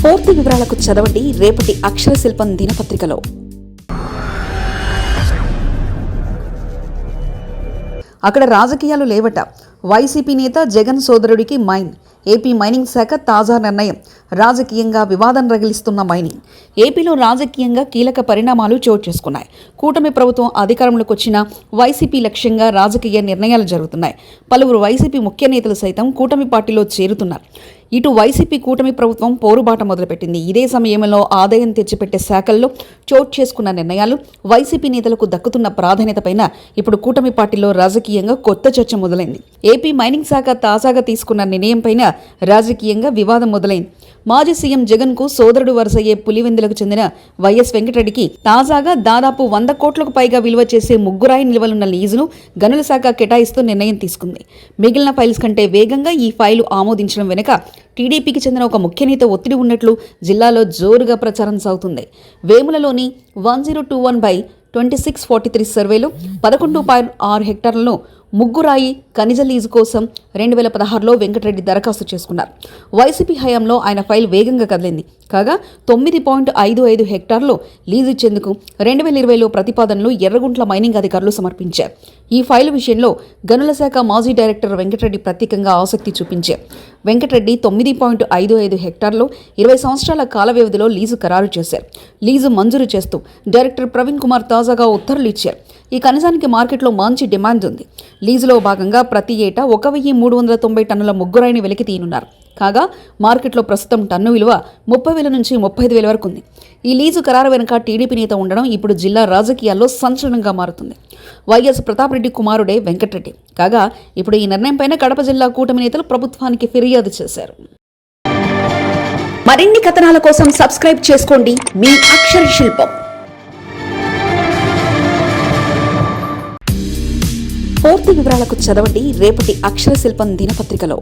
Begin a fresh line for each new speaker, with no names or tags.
పూర్తి వివరాలకు చదవండి రేపటి అక్షర శిల్పం దినపత్రికలో. అక్కడ రాజకీయాలు లేవట. వైసీపీ నేత జగన్ సోదరుడికి మైన్. ఏపీ మైనింగ్ శాఖ తాజా నిర్ణయం. రాజకీయంగా వివాదం రగిలిస్తున్న మైనింగ్. ఏపీలో రాజకీయంగా కీలక పరిణామాలు చోటు చేసుకున్నాయి. కూటమి ప్రభుత్వం అధికారంలోకి వచ్చిన వైసీపీ లక్ష్యంగా రాజకీయ నిర్ణయాలు జరుగుతున్నాయి. పలువురు వైసీపీ ముఖ్య నేతలు సైతం కూటమి పార్టీలో చేరుతున్నారు. ఇటు వైసీపీ కూటమి ప్రభుత్వం పోరుబాట మొదలుపెట్టింది. ఇదే సమయంలో ఆదాయం తెచ్చిపెట్టే శాఖల్లో చోటు చేసుకున్న నిర్ణయాలు, వైసీపీ నేతలకు దక్కుతున్న ప్రాధాన్యతపైన ఇప్పుడు కూటమి పార్టీలో రాజకీయంగా కొత్త చర్చ మొదలైంది. ఏపీ మైనింగ్ శాఖ తాజాగా తీసుకున్న నిర్ణయంపైన రాజకీయంగా వివాదం మొదలైంది. మాజీ సీఎం జగన్ కు సోదరుడు వరుసయ్యే పులివెందులకు చెందిన వైఎస్ వెంకటరెడ్డికి తాజాగా దాదాపు 100 కోట్లకు పైగా విలువ చేసే ముగ్గురాయి నిల్వలున్న లీజును గనుల శాఖ కేటాయిస్తూ నిర్ణయం తీసుకుంది. మిగిలిన ఫైల్స్ కంటే వేగంగా ఈ ఫైలు ఆమోదించడం వెనుక టీడీపీకి చెందిన ఒక ముఖ్య నేత ఒత్తిడి ఉన్నట్లు జిల్లాలో జోరుగా ప్రచారం సాగుతుంది. వేములలోని 1021/2643 సర్వేలో 11.6 హెక్టార్లను ముగ్గురాయి ఖనిజ లీజు కోసం 2016లో వెంకటరెడ్డి దరఖాస్తు చేసుకున్నారు. వైసీపీ హయాంలో ఆయన ఫైల్ వేగంగా కదిలింది. కాగా 9.55 హెక్టార్లు లీజు ఇచ్చేందుకు 2020లో ప్రతిపాదనలు ఎర్రగుంట్ల మైనింగ్ అధికారులు సమర్పించారు. ఈ ఫైలు విషయంలో గనుల శాఖ మాజీ డైరెక్టర్ వెంకటరెడ్డి ప్రత్యేకంగా ఆసక్తి చూపించారు. వెంకటరెడ్డి 9.55 హెక్టార్లు 20 సంవత్సరాల కాల వ్యవధిలో లీజు ఖరారు చేశారు. లీజు మంజూరు చేస్తూ డైరెక్టర్ ప్రవీణ్ కుమార్ తాజాగా ఉత్తర్వులు ఇచ్చారు. ఈ ఖనిజానికి మార్కెట్లో మంచి డిమాండ్ ఉంది. లీజులో భాగంగా ప్రతి ఏటా 1390 టన్నుల ముగ్గురాయిని వెలికి తీయనున్నారు. కాగా మార్కెట్లో ప్రస్తుతం టన్ను విలువ 30,000 నుంచి 35,000 వరకు ఉంది. ఈ లీజు ఖరారు వెనుక టీడీపీ నేత ఉండడం ఇప్పుడు జిల్లా రాజకీయాల్లో సంచలనంగా మారుతుంది. వైఎస్ ప్రతాప్ రెడ్డి కుమారుడే వెంకటరెడ్డి. కాగా ఇప్పుడు ఈ నిర్ణయంపైన కడప జిల్లా కూటమి నేతలు ప్రభుత్వానికి ఫిర్యాదు చేశారు. మరిన్ని కథనాల కోసం సబ్స్క్రైబ్ చేసుకోండి మీ అక్షర శిల్పం. పూర్తి వివరాలకు చదవండి రేపటి అక్షర శిల్పం దినపత్రికలో.